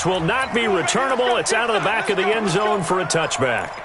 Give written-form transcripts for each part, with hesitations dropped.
Will not be returnable. It's out of the back of the end zone for a touchback.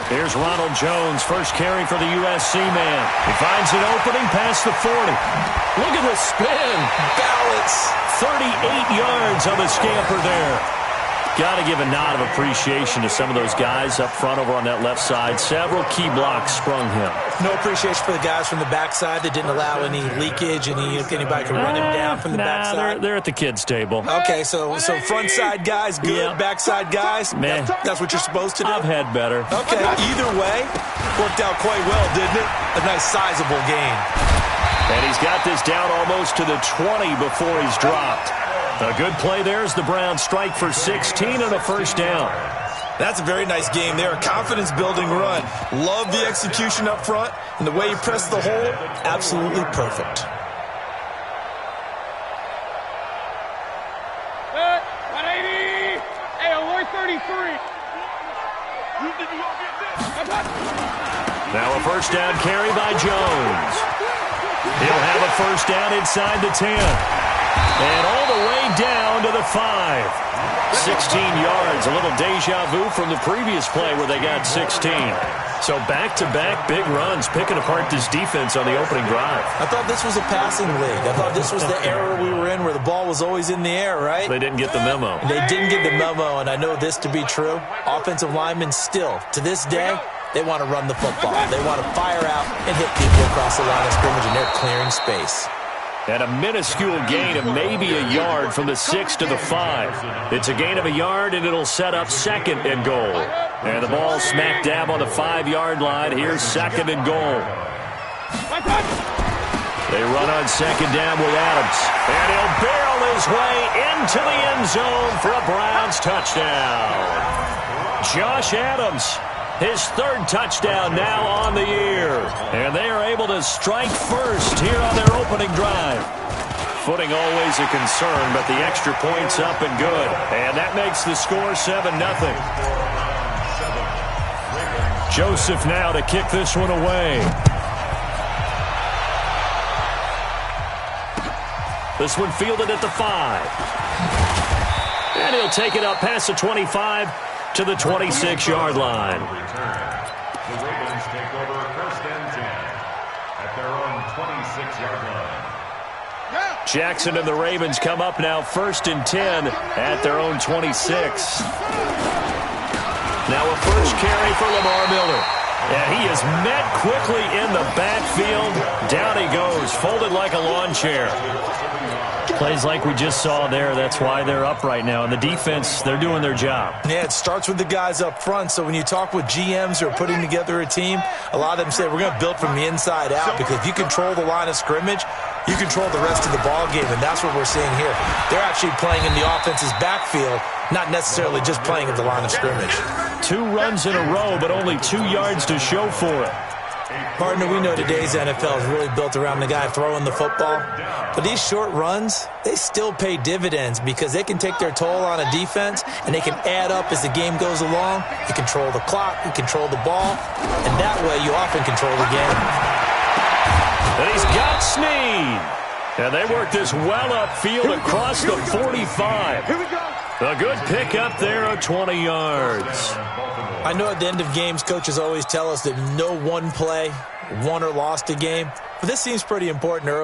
Here's Ronald Jones, first carry for the USC man. He finds an opening past the 40. Look at the spin. Balance. 38 yards on the scamper there. Got to give a nod of appreciation to some of those guys up front over on that left side. Several key blocks sprung him. No appreciation for the guys from the backside that didn't allow any leakage. Anybody can run him down from the backside. They're at the kids' table. Okay, so front side guys good, backside guys, that's what you're supposed to do? I've had better. Okay, either way, worked out quite well, didn't it? A nice sizable gain. And he's got this down almost to the 20 before he's dropped. A good play there as the Browns strike for 16 and a first down. That's a very nice game there. A confidence-building run. Love the execution up front. And the way he pressed the hole, absolutely perfect. Hey, alert 33. Now a first down carry by Jones. He'll have a first down inside the 10. And all the way down to the 5. 16 yards, a little deja vu from the previous play where they got 16. So back-to-back big runs, picking apart this defense on the opening drive. I thought this was a passing league. I thought this was the era we were in where the ball was always in the air, right? They didn't get the memo. They didn't get the memo, and I know this to be true. Offensive linemen still, to this day, they want to run the football. They want to fire out and hit people across the line of scrimmage, and they're clearing space. And a minuscule gain of maybe a yard from the 6 to the 5. It's a gain of a yard, and it'll set up second and goal. And the ball smack dab on the 5-yard line. Here's second and goal. They run on second down with Adams. And he'll barrel his way into the end zone for a Browns touchdown. Josh Adams, his third touchdown now on the year. And they are able to strike first here on their opening drive. Footing always a concern, but the extra point's up and good. And that makes the score 7-0. Joseph now to kick this one away. This one fielded at the 5. And he'll take it up past the 25 to the 26-yard line. The Ravens take over first and 10 at their own 26-yard line. Jackson and the Ravens come up now first and 10 at their own 26. Now a first carry for Lamar Miller. And he is met quickly in the backfield. Down he goes, folded like a lawn chair. Plays like we just saw there. That's why they're up right now. And the defense, they're doing their job. Yeah, it starts with the guys up front. So when you talk with GMs who are putting together a team, a lot of them say we're going to build from the inside out, because if you control the line of scrimmage, you control the rest of the ball game, and that's what we're seeing here. They're actually playing in the offense's backfield, not necessarily just playing at the line of scrimmage. 2 runs in a row, but only 2 yards to show for it. Partner, we know today's NFL is really built around the guy throwing the football. But these short runs, they still pay dividends, because they can take their toll on a defense, and they can add up as the game goes along. You control the clock, you control the ball, and that way you often control the game. And he's got Snead. And they work this well upfield across the 45. A good pickup there of 20 yards. I know at the end of games, coaches always tell us that no one play won or lost a game, but this seems pretty important early.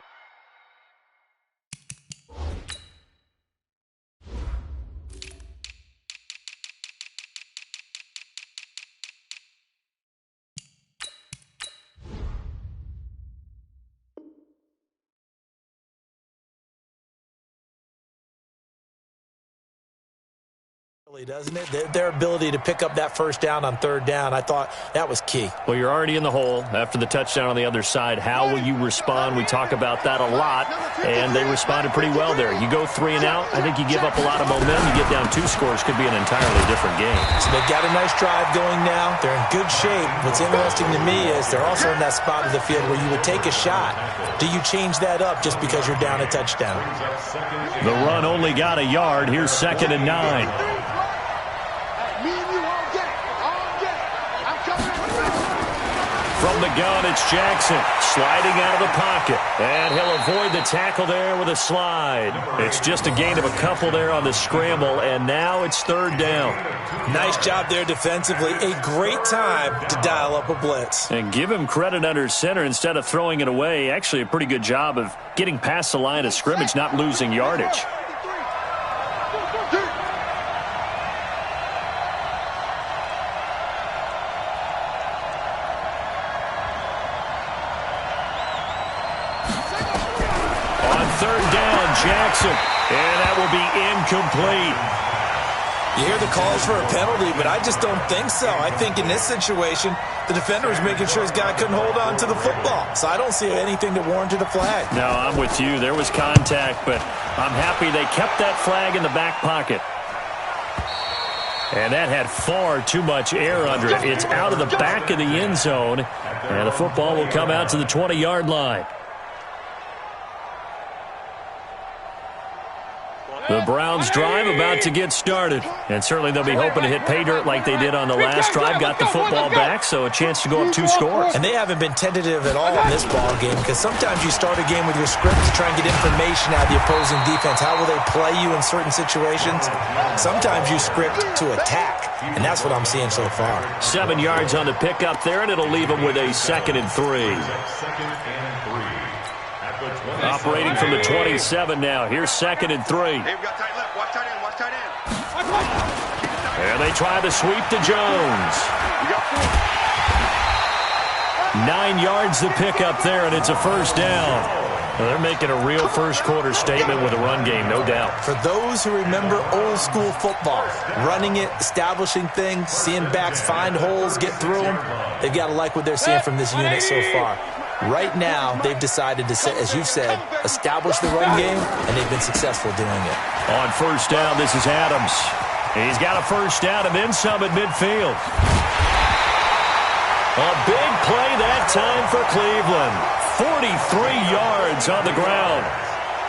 Doesn't it? Their ability to pick up that first down on third down, I thought that was key. Well, you're already in the hole after the touchdown on the other side. How will you respond? We talk about that a lot, and they responded pretty well there. You go 3 and out, I think you give up a lot of momentum. You get down 2 scores, could be an entirely different game. So they've got a nice drive going now. They're in good shape. What's interesting to me is they're also in that spot of the field where you would take a shot. Do you change that up just because you're down a touchdown? The run only got a yard. Here's 2nd and 9. From the gun, it's Jackson sliding out of the pocket. And he'll avoid the tackle there with a slide. It's just a gain of a couple there on the scramble, and now it's 3rd down. Nice job there defensively. A great time to dial up a blitz. And give him credit under center instead of throwing it away. Actually a pretty good job of getting past the line of scrimmage, not losing yardage. Jackson, and that will be incomplete. You hear the calls for a penalty, but I just don't think so. I think in this situation, the defender was making sure his guy couldn't hold on to the football. So I don't see anything that warranted a flag. No, I'm with you. There was contact, but I'm happy they kept that flag in the back pocket. And that had far too much air under it. It's out of the back of the end zone, and the football will come out to the 20-yard line. The Browns drive about to get started. And certainly they'll be hoping to hit pay dirt like they did on the last drive. Got the football back, so a chance to go up 2 scores. And they haven't been tentative at all in this ball game, because sometimes you start a game with your script to try and get information out of the opposing defense. How will they play you in certain situations? Sometimes you script to attack, and that's what I'm seeing so far. 7 yards on the pickup there, and it'll leave them with a 2nd and 3. Operating from the 27 now. Here's 2nd and 3. Hey, we got tight left. Watch tight end. Watch tight end. And they try the sweep to Jones. 9 yards the pickup there, and it's a 1st down. Well, they're making a real first-quarter statement with a run game, no doubt. For those who remember old-school football, running it, establishing things, seeing backs find holes, get through them, they've got to like what they're seeing from this unit so far. Right now, they've decided to, as you've said, establish the run game, and they've been successful doing it. On 1st down, this is Adams. He's got a 1st down and then some at midfield. A big play that time for Cleveland. 43 yards on the ground.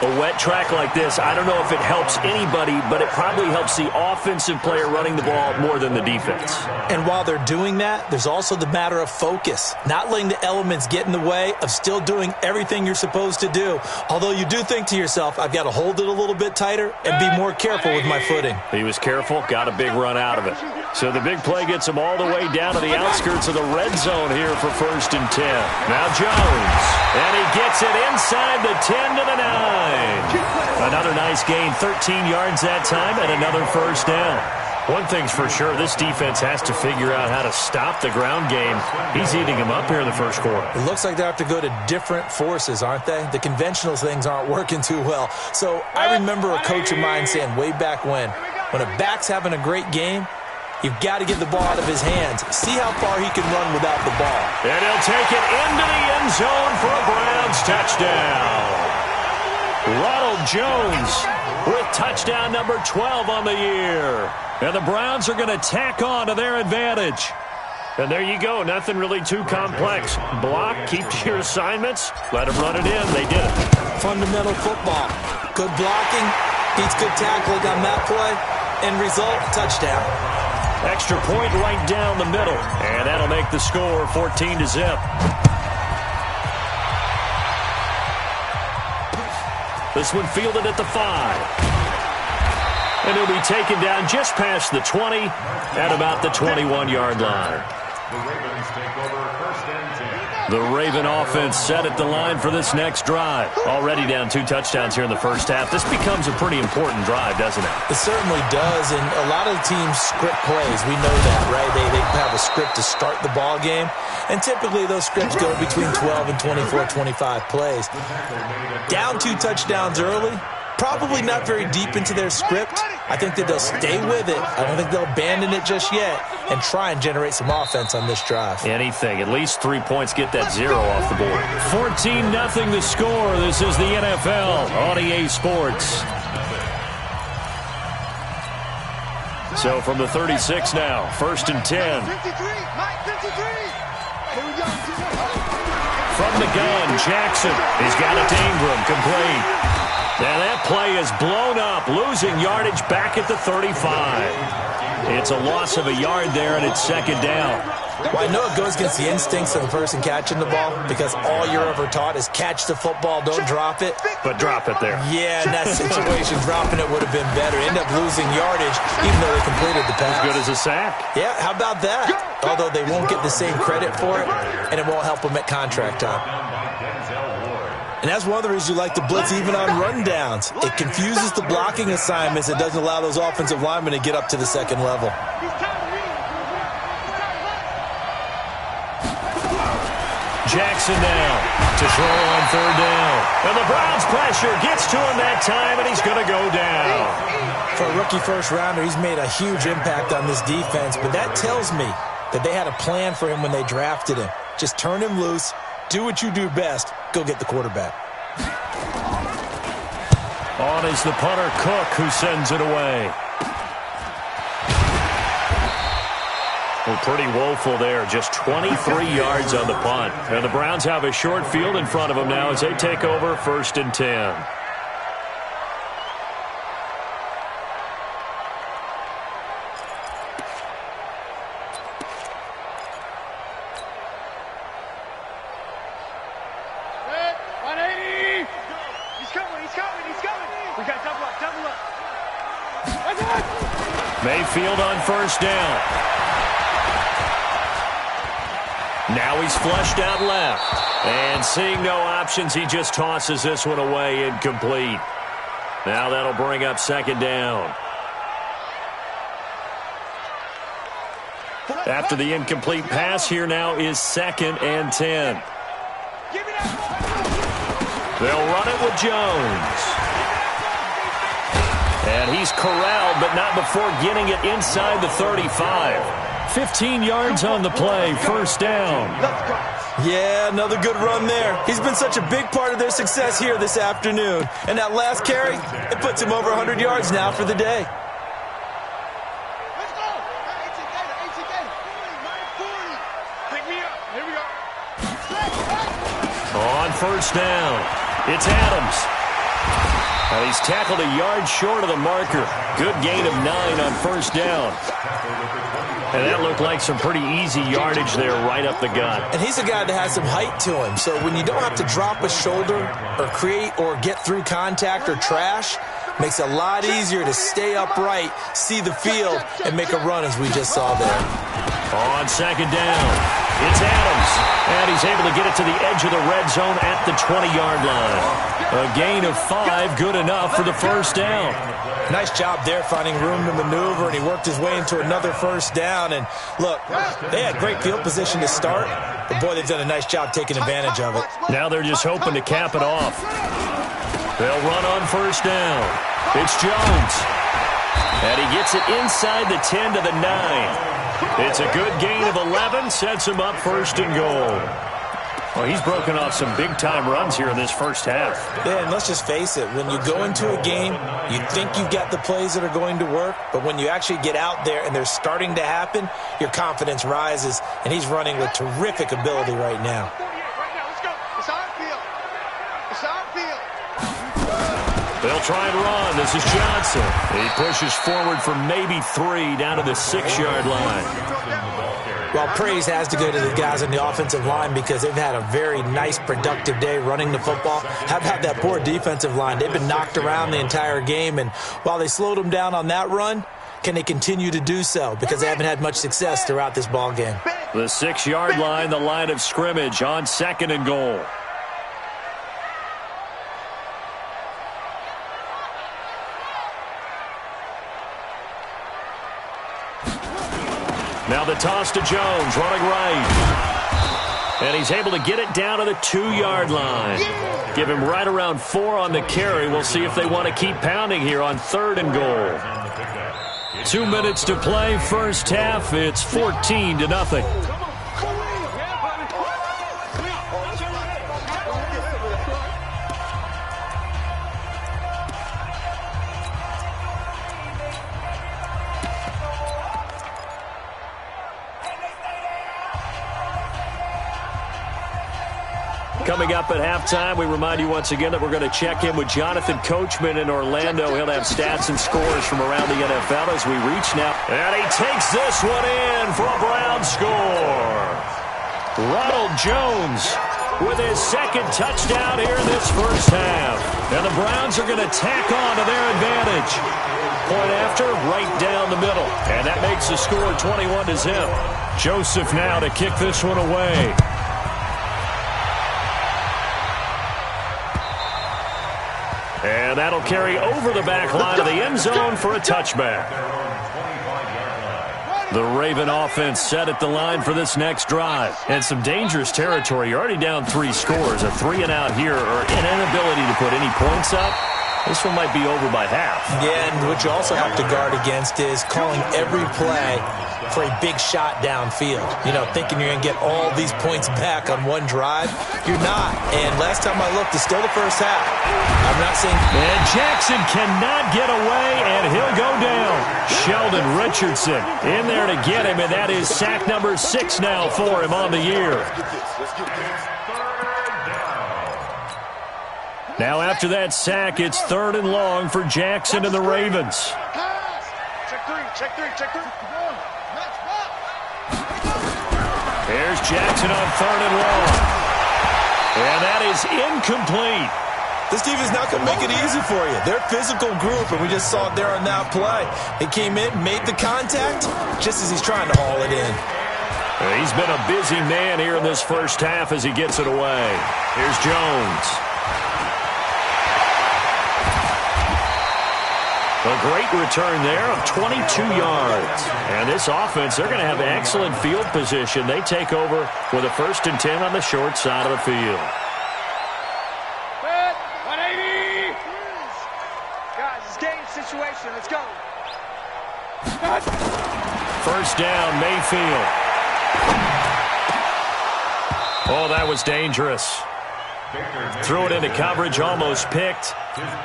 A wet track like this, I don't know if it helps anybody, but it probably helps the offensive player running the ball more than the defense. And while they're doing that, there's also the matter of focus. Not letting the elements get in the way of still doing everything you're supposed to do. Although you do think to yourself, I've got to hold it a little bit tighter and be more careful with my footing. He was careful, got a big run out of it. So the big play gets him all the way down to the outskirts of the red zone here for 1st and 10. Now Jones, and he gets it inside the 10 to the 9. Another nice gain, 13 yards that time, and another 1st down. One thing's for sure, this defense has to figure out how to stop the ground game. He's eating them up here in the 1st quarter. It looks like they have to go to different forces, aren't they? The conventional things aren't working too well. So I remember a coach of mine saying way back when a back's having a great game, you've got to get the ball out of his hands. See how far he can run without the ball. And he'll take it into the end zone for a Browns touchdown. Ronald Jones with touchdown number 12 on the year. And the Browns are going to tack on to their advantage. And there you go. Nothing really too complex. Block, keep to your assignments, let them run it in. They did it. Fundamental football. Good blocking, beats good tackling on that play. End result, touchdown. Extra point right down the middle. And that'll make the score 14-0. This one fielded at the 5. And he'll be taken down just past the 20 at about the 21-yard line. The Ravens take over 1st and 10. The Raven offense set at the line for this next drive. Already down 2 touchdowns here in the 1st half. This becomes a pretty important drive, doesn't it? It certainly does, and a lot of the teams script plays. We know that, right? They have a script to start the ball game, and typically those scripts go between 12 and 24, 25 plays. Down 2 touchdowns early, Probably not very deep into their script. I think that they'll stay with it. I don't think they'll abandon it just yet and try and generate some offense on this drive. Anything. At least 3 points, get that 0 off the board. 14-0 the score. This is the NFL on EA Sports. So from the 36 now, 1st and 10. 53, Mike, 53. Here we go. From the gun, Jackson. He's got it to Ingram, complete. Now that play is blown up, losing yardage back at the 35. It's a loss of a yard there, and it's 2nd down. Well, I know it goes against the instincts of the person catching the ball because all you're ever taught is catch the football, don't drop it. But drop it there. Yeah, in that situation, dropping it would have been better. End up losing yardage, even though they completed the pass. As good as a sack. Yeah, how about that? Although they won't get the same credit for it, and it won't help them at contract time. And that's one of the reasons you like to blitz even on rundowns. It confuses the blocking assignments. It doesn't allow those offensive linemen to get up to the second level. Jackson now to throw on 3rd down. And the Browns pressure gets to him that time, and he's going to go down. For a rookie first-rounder, he's made a huge impact on this defense, but that tells me that they had a plan for him when they drafted him. Just turn him loose, do what you do best, go get the quarterback. On is the punter, Cook, who sends it away. Well, pretty woeful there. Just 23 yards on the punt. And the Browns have a short field in front of them now as they take over 1st and 10. Mayfield on 1st down. Now he's flushed out left. And seeing no options, he just tosses this one away, incomplete. Now that'll bring up 2nd down. After the incomplete pass, here now is 2nd and 10. They'll run it with Jones. And he's corralled, but not before getting it inside the 35. 15 yards on the play, 1st down. Yeah, another good run there. He's been such a big part of their success here this afternoon. And that last carry, it puts him over 100 yards now for the day. Let's go. Pick me up. Here we go. On 1st down, it's Adams. Well, he's tackled a yard short of the marker. Good gain of 9 on 1st down. And that looked like some pretty easy yardage there right up the gut. And he's a guy that has some height to him. So when you don't have to drop a shoulder or create or get through contact or trash, makes it a lot easier to stay upright, see the field, and make a run as we just saw there. On 2nd down, it's Adams. And he's able to get it to the edge of the red zone at the 20-yard line. A gain of 5, good enough for the 1st down. Nice job there finding room to maneuver, and he worked his way into another 1st down. And look, they had great field position to start, but boy, they've done a nice job taking advantage of it. Now they're just hoping to cap it off. They'll run on 1st down. It's Jones. And he gets it inside the 10 to the 9. It's a good gain of 11, sets him up 1st and goal. Well, he's broken off some big-time runs here in this first half. Yeah, and let's just face it. When you go into a game, you think you've got the plays that are going to work, but when you actually get out there and they're starting to happen, your confidence rises, and he's running with terrific ability right now. They'll try and run. This is Johnson. He pushes forward for maybe 3 down to the 6-yard line. Well, praise has to go to the guys on the offensive line because they've had a very nice, productive day running the football. How about that poor defensive line? They've been knocked around the entire game, and while they slowed them down on that run, can they continue to do so? Because they haven't had much success throughout this ball game. The 6-yard line, the line of scrimmage on 2nd and goal. Now the toss to Jones, running right. And he's able to get it down to the 2-yard line. Give him right around 4 on the carry. We'll see if they want to keep pounding here on 3rd and goal. 2 minutes to play, first half. It's 14-0. Coming up at halftime, we remind you once again that we're going to check in with Jonathan Coachman in Orlando. He'll have stats and scores from around the NFL as we reach now. And he takes this one in for a Browns score. Ronald Jones with his 2nd touchdown here in this first half. And the Browns are going to tack on to their advantage. Point after, right down the middle. And that makes the score 21-0. Joseph now to kick this one away. And that'll carry over the back line of the end zone for a touchback. The Raven offense set at the line for this next drive. And some dangerous territory. You're already down 3 scores. A 3-and-out here or an inability to put any points up. This one might be over by half. Yeah, and what you also have to guard against is calling every play for a big shot downfield. You know, thinking you're going to get all these points back on one drive. You're not. And last time I looked, it's still the first half. I'm not saying... And Jackson cannot get away, and he'll go down. Sheldon Richardson in there to get him, and that is sack number 6 now for him on the year. Now after that sack, it's 3rd and long for Jackson and the Ravens. Check three. There's Jackson on 3rd and long. And that is incomplete. This defense is not going to make it easy for you. They're a physical group, and we just saw it there on that play. He came in, made the contact, just as he's trying to haul it in. He's been a busy man here in this first half as he gets it away. Here's Jones. A great return there of 22 yards. And this offense, they're going to have excellent field position. They take over with a 1st and 10 on the short side of the field. 180! Guys, it's game situation. Let's go. First down, Mayfield. Oh, that was dangerous. Threw it into coverage, almost picked,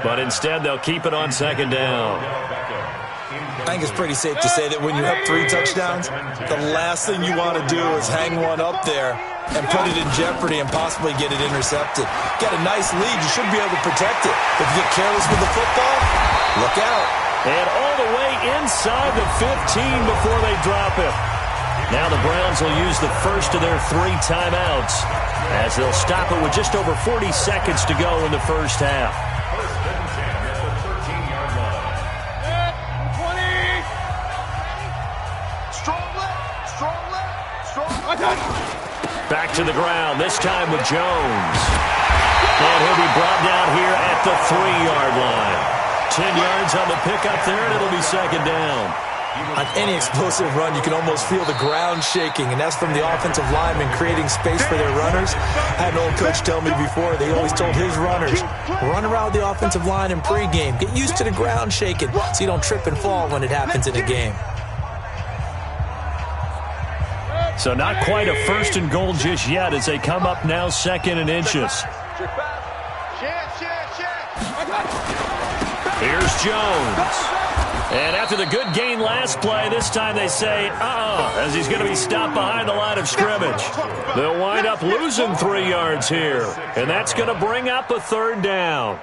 but instead they'll keep it on 2nd down. I think it's pretty safe to say that when you have 3 touchdowns, the last thing you want to do is hang one up there and put it in jeopardy and possibly get it intercepted. Get a nice lead, you should be able to protect it. If you get careless with the football, look out. And all the way inside the 15 before they drop it. Now the Browns will use the first of their 3 timeouts as they'll stop it with just over 40 seconds to go in the first half. Back to the ground, this time with Jones. And he'll be brought down here at the 3-yard line. 10 yards on the pickup there, and it'll be 2nd down. On any explosive run, you can almost feel the ground shaking, and that's from the offensive linemen creating space for their runners. I had an old coach tell me before, they always told his runners, run around the offensive line in pregame. Get used to the ground shaking so you don't trip and fall when it happens in a game. So not quite a 1st and goal just yet as they come up now 2nd and inches. Here's Jones. And after the good gain last play, this time they say, as he's going to be stopped behind the line of scrimmage. They'll wind up losing 3 yards here, and that's going to bring up a 3rd down.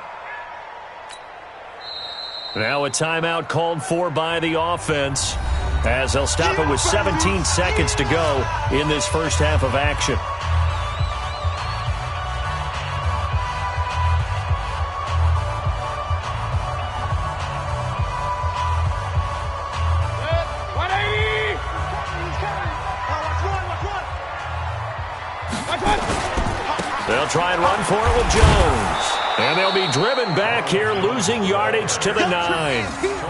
Now a timeout called for by the offense as they'll stop it with 17 seconds to go in this first half of action. They'll try and run for it with Jones. And they'll be driven back here, losing yardage to the 9.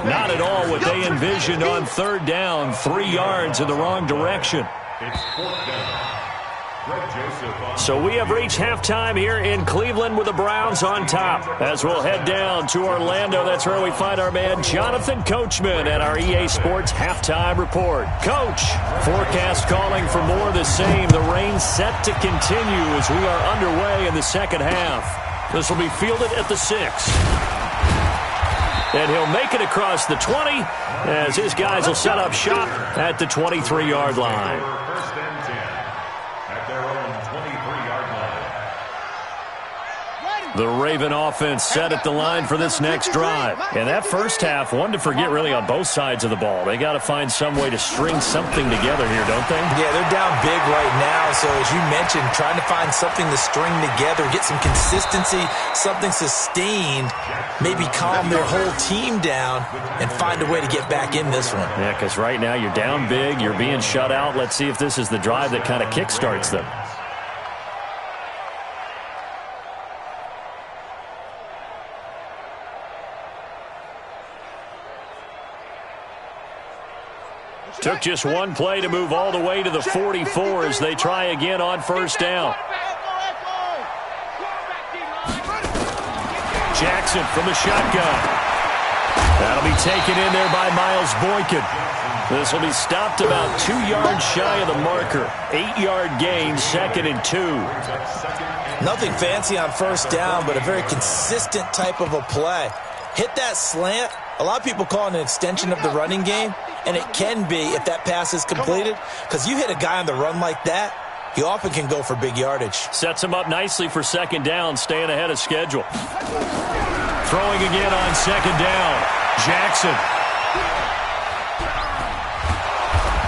Not at all what they envisioned on 3rd down. 3 yards in the wrong direction. It's 4th down. So we have reached halftime here in Cleveland with the Browns on top. As we'll head down to Orlando, that's where we find our man Jonathan Coachman at our EA Sports Halftime Report. Coach, forecast calling for more of the same. The rain set to continue as we are underway in the second half. This will be fielded at the 6. And he'll make it across the 20 as his guys will set up shop at the 23-yard line. First and 10 at their own 23-yard line. The Raven offense set at the line for this next drive. And that first half, one to forget really on both sides of the ball. They got to find some way to string something together here, don't they? Yeah, they're down big right now. So as you mentioned, trying to find something to string together, get some consistency, something sustained, maybe calm their whole team down and find a way to get back in this one. Yeah, because right now you're down big, you're being shut out. Let's see if this is the drive that kind of kickstarts them. Took just one play to move all the way to the 44 as they try again on first down. Jackson from the shotgun. That'll be taken in there by Miles Boykin. This will be stopped about 2 yards shy of the marker. 8-yard gain, 2nd and 2. Nothing fancy on first down, but a very consistent type of a play. Hit that slant. A lot of people call it an extension of the running game, and it can be if that pass is completed, because you hit a guy on the run like that, he often can go for big yardage. Sets him up nicely for second down, staying ahead of schedule. Throwing again on second down. Jackson.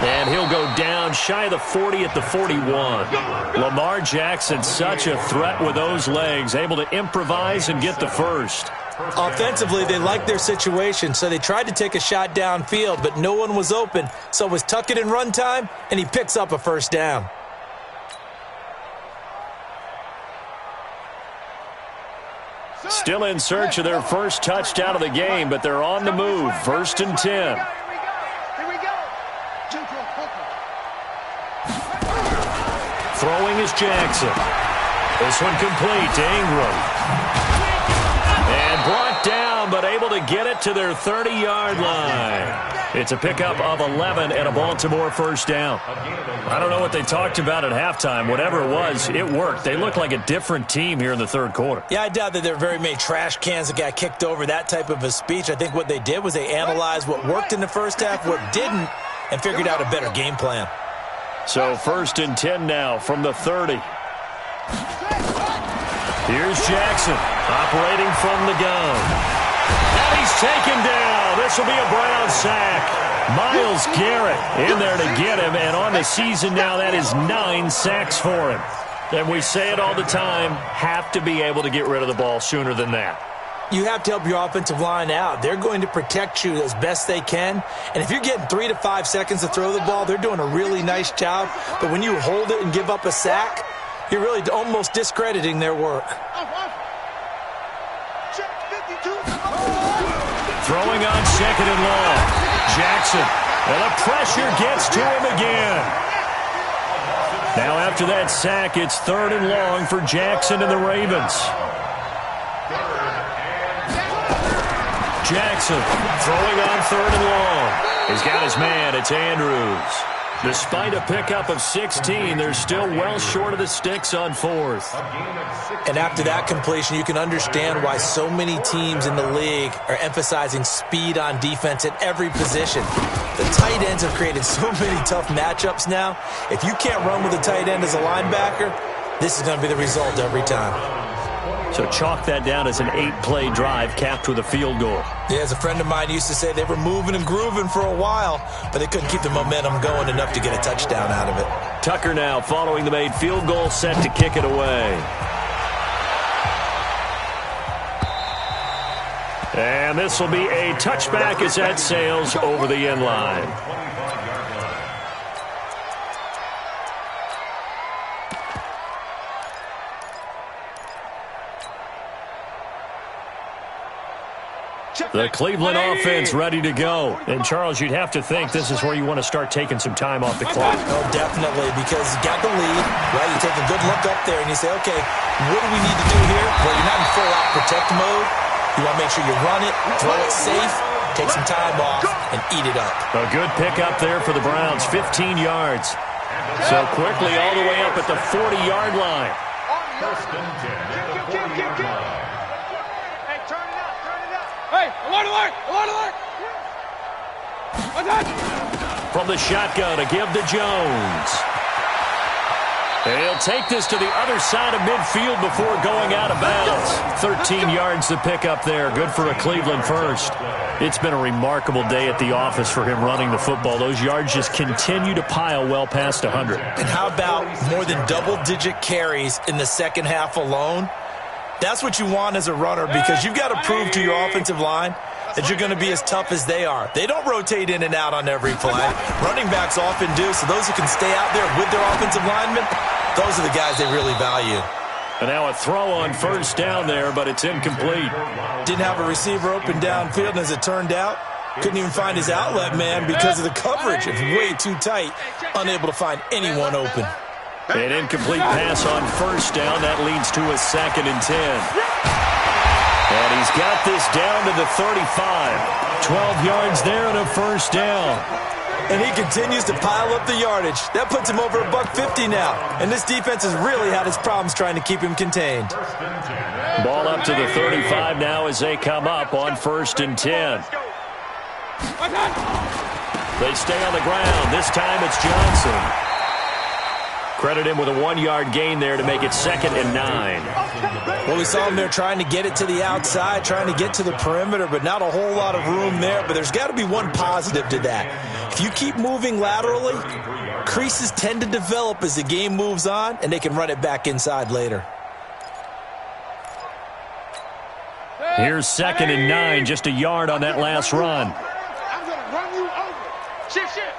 And he'll go down shy of the 40 at the 41. Lamar Jackson, such a threat with those legs, able to improvise and get the first. Offensively, they liked their situation, so they tried to take a shot downfield, but no one was open, so it was tuck it in run time, and he picks up a first down. Still in search of their first touchdown of the game, but they're on the move. 1st and 10. Here we go. Throwing is Jackson. This one complete to Ingram. And brought down, but able to get it to their 30-yard line. It's a pickup of 11 and a Baltimore first down. I don't know what they talked about at halftime. Whatever it was, it worked. They look like a different team here in the third quarter. Yeah, I doubt that there are very many trash cans that got kicked over, that type of a speech. I think what they did was they analyzed what worked in the first half, what didn't, and figured out a better game plan. So 1st and 10 now from the 30. Here's Jackson operating from the gun. And he's taken down. This will be a Brown sack. Myles Garrett in there to get him. And on the season now, that is 9 sacks for him. And we say it all the time, have to be able to get rid of the ball sooner than that. You have to help your offensive line out. They're going to protect you as best they can. And if you're getting 3 to 5 seconds to throw the ball, they're doing a really nice job. But when you hold it and give up a sack, you're really almost discrediting their work. Throwing on 2nd and long. Jackson. And the pressure gets to him again. Now after that sack, it's 3rd and long for Jackson and the Ravens. Jackson throwing on 3rd and long. He's got his man. It's Andrews. Despite a pickup of 16, they're still well short of the sticks on 4th. And after that completion, you can understand why so many teams in the league are emphasizing speed on defense at every position. The tight ends have created so many tough matchups now. If you can't run with a tight end as a linebacker, this is going to be the result every time. So chalk that down as an 8-play drive capped with a field goal. Yeah, as a friend of mine used to say, they were moving and grooving for a while, but they couldn't keep the momentum going enough to get a touchdown out of it. Tucker now following the made field goal, set to kick it away. And this will be a touchback as that sails over the end line. The Cleveland offense ready to go. And, Charles, you'd have to think this is where you want to start taking some time off the clock. Oh, definitely, because you got the lead, right? You take a good look up there and you say, okay, what do we need to do here? Well, you're not in full-out protect mode. You want to make sure you run it, throw it safe, take some time off, and eat it up. A good pickup there for the Browns, 15 yards. So quickly all the way up at the 40-yard line. First and 10 at the 40-yard line. Hey, turn it up, turn it up. Hey, alert, alert, alert, alert. What's that? From the shotgun, a give to Jones. He'll take this to the other side of midfield before going out of bounds. 13 yards to pick up there. Good for a Cleveland first. It's been a remarkable day at the office for him running the football. Those yards just continue to pile well past 100. And how about more than double-digit carries in the second half alone? That's what you want as a runner, because you've got to prove to your offensive line that you're going to be as tough as they are. They don't rotate in and out on every play. Running backs often do, so those who can stay out there with their offensive linemen, those are the guys they really value. And now a throw on first down there, but it's incomplete. Didn't have a receiver open downfield, and as it turned out, couldn't even find his outlet man because of the coverage. It's way too tight, unable to find anyone open. An incomplete pass on first down. That leads to a 2nd and 10. And he's got this down to the 35. 12 yards there and a first down. And he continues to pile up the yardage. That puts him over $150 now. And this defense has really had its problems trying to keep him contained. Ball up to the 35 now as they come up on 1st and 10. They stay on the ground. This time it's Johnson. Credit him with a 1-yard gain there to make it 2nd and 9. Well, we saw him there trying to get it to the outside, trying to get to the perimeter, but not a whole lot of room there. But there's got to be one positive to that. If you keep moving laterally, creases tend to develop as the game moves on, and they can run it back inside later. Here's 2nd and 9, just a yard on that last run. I'm going to run you over. Shit, shit.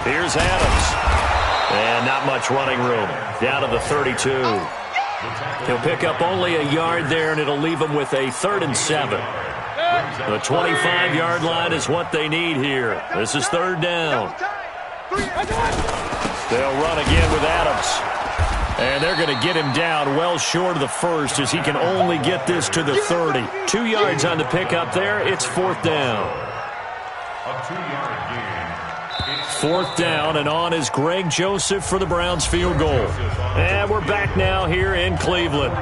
Here's Adams. And not much running room. Down to the 32. He'll pick up only a yard there, and it'll leave him with a 3rd and 7. The 25-yard line is what they need here. This is 3rd down. They'll run again with Adams. And they're going to get him down well short of the first, as he can only get this to the 30. 2 yards on the pickup there. It's 4th down. A 2-yard gain. 4th down, and on is Greg Joseph for the Browns field goal. And we're back now here in Cleveland.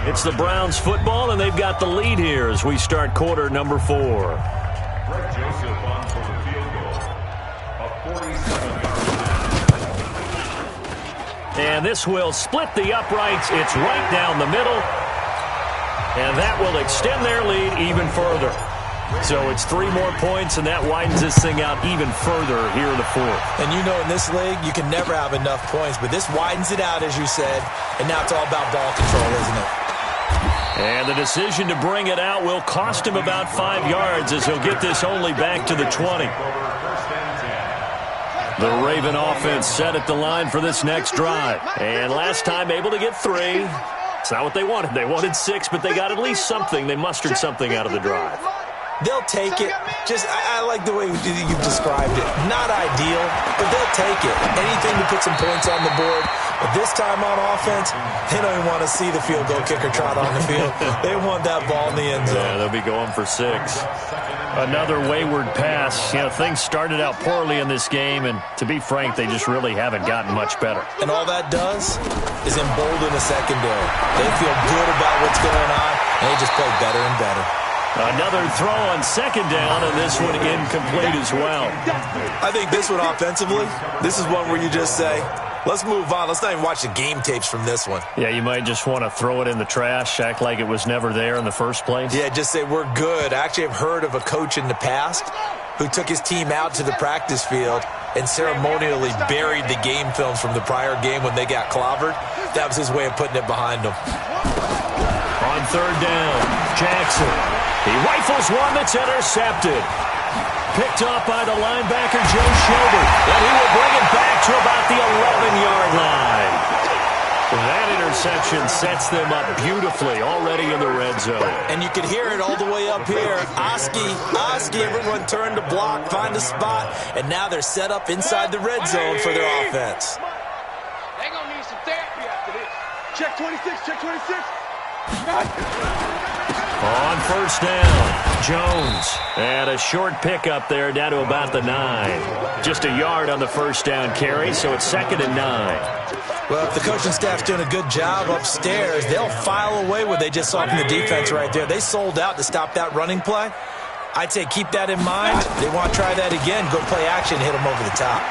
It's the Browns football, and they've got the lead here as we start quarter number 4. Greg Joseph on for the field goal. A 47-yard. And this will split the uprights. It's right down the middle. And that will extend their lead even further. So it's 3 more points, and that widens this thing out even further here in the 4th. And you know, in this league, you can never have enough points, but this widens it out, as you said, and now it's all about ball control, isn't it? And the decision to bring it out will cost him about 5 yards, as he'll get this only back to the 20. The Raven offense set at the line for this next drive. And last time able to get 3. It's not what they wanted. They wanted 6, but they got at least something. They mustered something out of the drive. They'll take it. I like the way you've described it. Not ideal, but they'll take it. Anything to put some points on the board. But this time on offense, they don't even want to see the field goal kicker trot on the field. They want that ball in the end zone. Yeah, they'll be going for 6. Another wayward pass. You know, things started out poorly in this game, and to be frank, they just really haven't gotten much better. And all that does is embolden the secondary. They feel good about what's going on, and they just play better and better. Another throw on 2nd down, and this one incomplete as well. I think this one offensively, this is one where you just say, let's move on. Let's not even watch the game tapes from this one. Yeah, you might just want to throw it in the trash, act like it was never there in the first place. Yeah, just say we're good. I actually have heard of a coach in the past who took his team out to the practice field and ceremonially buried the game films from the prior game when they got clobbered. That was his way of putting it behind them. On 3rd down, Jackson. He rifles one that's intercepted. Picked up by the linebacker, Joe Schobert. And he will bring it back to about the 11-yard line. That interception sets them up beautifully already in the red zone. And you can hear it all the way up here. Oski, everyone turned to block, find a spot, and now they're set up inside the red zone for their offense. They're going to need some therapy after this. Check 26, check 26. On first down, Jones. And a short pickup there down to about the 9. Just a yard on the first down carry, so it's 2nd and 9. Well, if the coaching staff's doing a good job upstairs, they'll file away what they just saw from the defense right there. They sold out to stop that running play. I'd say keep that in mind. They want to try that again. Go play action, hit them over the top.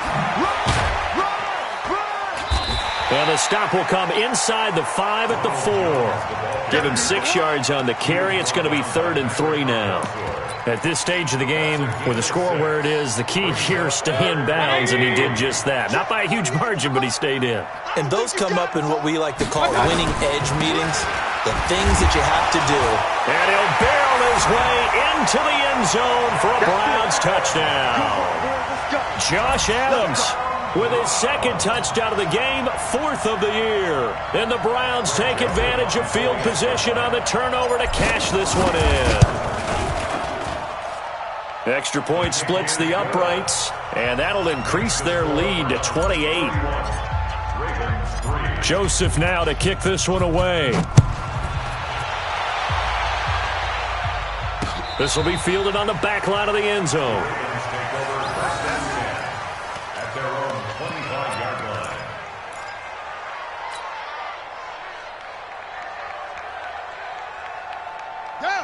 And the stop will come inside the 5 at the 4. Give him 6 yards on the carry. It's going to be 3rd and 3 now. At this stage of the game, with the score where it is, the key here is stay in bounds, and he did just that. Not by a huge margin, but he stayed in. And those come up in what we like to call winning edge meetings, the things that you have to do. And he'll barrel his way into the end zone for a Browns touchdown. Josh Adams with his 2nd touchdown of the game, 4th of the year. And the Browns take advantage of field position on the turnover to cash this one in. Extra point splits the uprights, and that'll increase their lead to 28. Joseph now to kick this one away. This will be fielded on the back line of the end zone.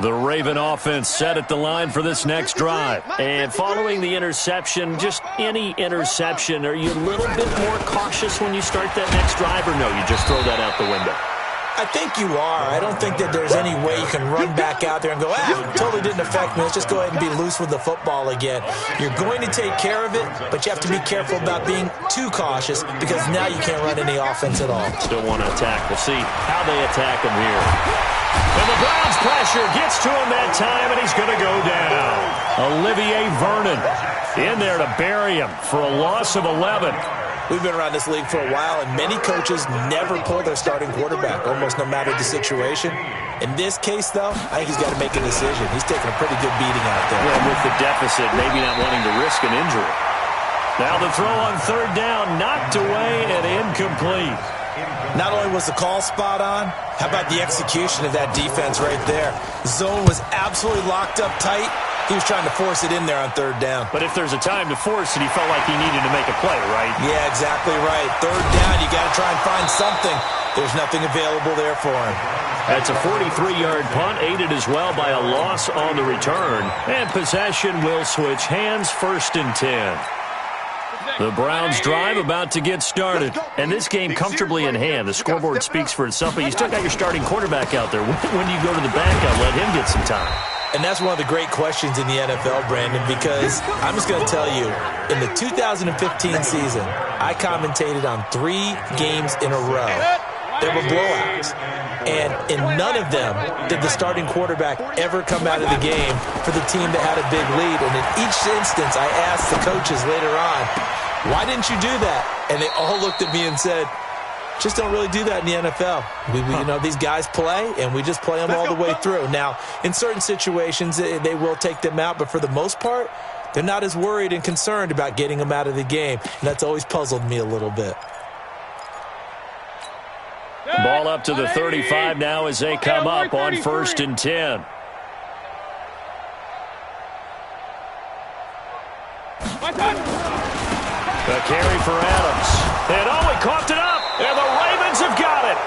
The Raven offense set at the line for this next drive. And following the interception, just any interception, are you a little bit more cautious when you start that next drive, or no, you just throw that out the window? I think you are. I don't think that there's any way you can run back out there and go, totally didn't affect me. Let's just go ahead and be loose with the football again. You're going to take care of it, but you have to be careful about being too cautious because now you can't run any offense at all. Still want to attack. We'll see how they attack him here. And the Browns pressure gets to him that time, and he's going to go down. Olivier Vernon in there to bury him for a loss of 11. We've been around this league for a while, and many coaches never pull their starting quarterback, almost no matter the situation. In this case, though, I think he's got to make a decision. He's taking a pretty good beating out there. Yeah, with the deficit, maybe not wanting to risk an injury. Now the throw on 3rd down, knocked away and incomplete. Not only was the call spot on, how about the execution of that defense right there? Zone was absolutely locked up tight. He was trying to force it in there on 3rd down. But if there's a time to force it, he felt like he needed to make a play, right? Yeah, exactly right. 3rd down, you got to try and find something. There's nothing available there for him. That's a 43-yard punt, aided as well by a loss on the return. And possession will switch hands, 1st and 10. The Browns drive about to get started. And this game comfortably in hand. The scoreboard speaks for itself, but you still got your starting quarterback out there. When do you go to the backup, let him get some time? And that's one of the great questions in the NFL, Brandon, because I'm just going to tell you, in the 2015 season, I commentated on 3 games in a row. There were blowouts. And in none of them did the starting quarterback ever come out of the game for the team that had a big lead. And in each instance, I asked the coaches later on, why didn't you do that? And they all looked at me and said, just don't really do that in the NFL. You know, these guys play, and we just play them all the way through. Now, in certain situations, they will take them out, but for the most part, they're not as worried and concerned about getting them out of the game. And that's always puzzled me a little bit. Ball up to the 35 now as they come up on 1st and 10. The carry for Adams. And he coughed it up, and the Ravens have got it.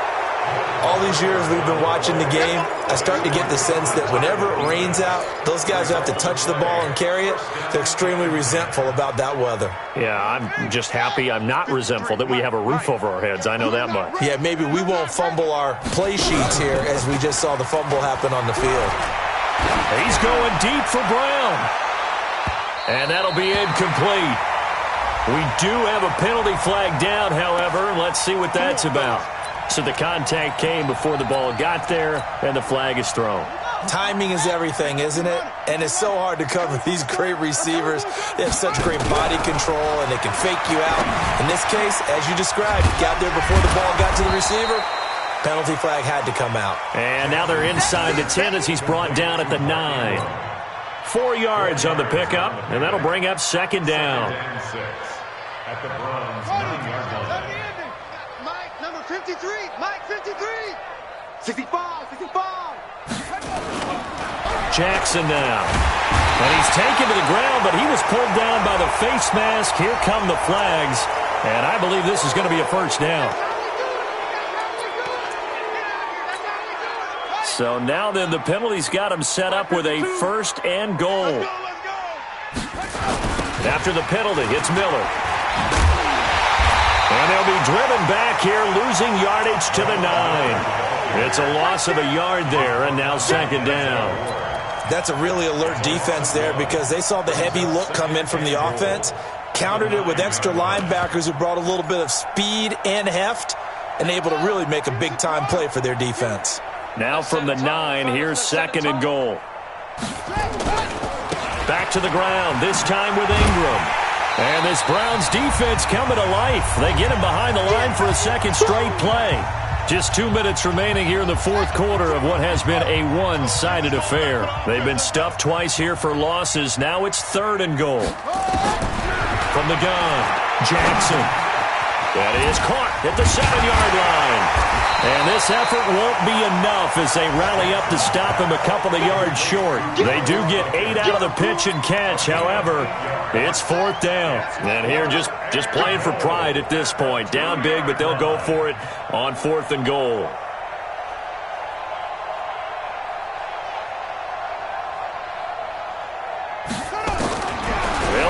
All these years we've been watching the game, I start to get the sense that whenever it rains out, those guys who have to touch the ball and carry it, they're extremely resentful about that weather. Yeah, I'm just happy I'm not resentful that we have a roof over our heads. I know that much. Yeah, maybe we won't fumble our play sheets here as we just saw the fumble happen on the field. He's going deep for Brown. And that'll be incomplete. We do have a penalty flag down, however. Let's see what that's about. So the contact came before the ball got there, and the flag is thrown. Timing is everything, isn't it? And it's so hard to cover these great receivers. They have such great body control, and they can fake you out. In this case, as you described, got there before the ball got to the receiver. Penalty flag had to come out. And now they're inside the 10 as he's brought down at the 9. 4 yards on the pickup, and that'll bring up second down. At the Browns' 9-yard line. Mike, number 53. Mike, 53. 65, 65. Jackson now. And he's taken to the ground, but he was pulled down by the face mask. Here come the flags. And I believe this is going to be a first down. So now then the penalty's got him set up with a first and goal. After the penalty, it's Miller. And they'll be driven back here, losing yardage to the 9. It's a loss of a yard there, and now second down. That's a really alert defense there because they saw the heavy look come in from the offense, countered it with extra linebackers who brought a little bit of speed and heft, and able to really make a big-time play for their defense. Now from the 9, here's second and goal. Back to the ground, this time with Ingram. And this Browns defense coming to life. They get him behind the line for a second straight play. Just 2 minutes remaining here in the fourth quarter of what has been a one-sided affair. They've been stuffed twice here for losses. Now it's third and goal. From the gun, Jackson. That is caught at the 7-yard line. And this effort won't be enough as they rally up to stop him a couple of yards short. They do get 8 out of the pitch and catch. However, it's fourth down. And here just playing for pride at this point. Down big, but they'll go for it on fourth and goal.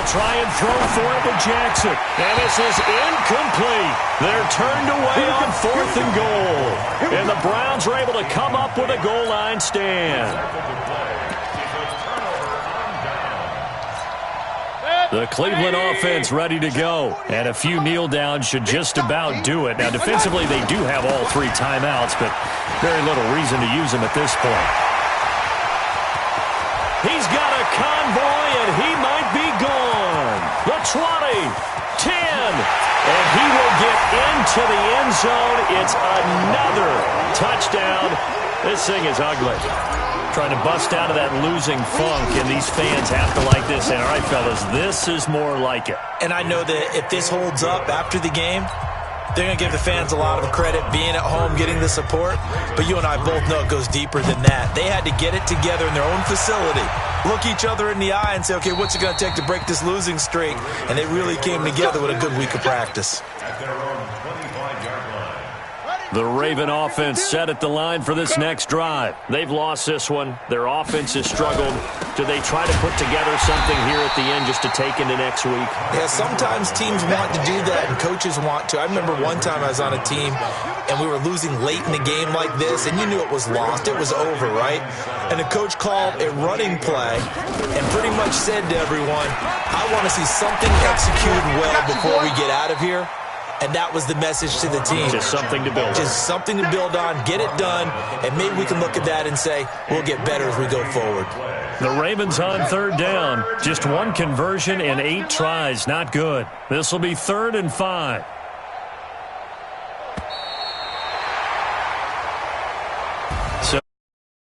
Try and throw for it with Jackson. And this is incomplete. They're turned away on fourth and goal. And the Browns are able to come up with a goal line stand. The Cleveland offense ready to go. And a few kneel downs should just about do it. Now, defensively, they do have all 3 timeouts, but very little reason to use them at this point. He's got a convoy, and he might be gone. The 20, 10, and he will get into the end zone. It's another touchdown. This thing is ugly. Trying to bust out of that losing funk, and these fans have to like this. And all right, fellas, this is more like it. And I know that if this holds up after the game, they're going to give the fans a lot of credit being at home, getting the support. But you and I both know it goes deeper than that. They had to get it together in their own facility, look each other in the eye and say, okay, what's it going to take to break this losing streak? And they really came together with a good week of practice. At their own 25-yard line. The Raven offense set at the line for this next drive. They've lost this one. Their offense has struggled. Do they try to put together something here at the end just to take into next week? Yeah, sometimes teams want to do that and coaches want to. I remember one time I was on a team and we were losing late in the game like this, and you knew it was lost. It was over, right? And the coach called a running play and pretty much said to everyone, I want to see something executed well before we get out of here. And that was the message to the team. Just something to build on. Just something to build on, get it done, and maybe we can look at that and say, we'll get better as we go forward. The Ravens on third down. Just 1 conversion and 8 tries. Not good. This will be 3rd and 5.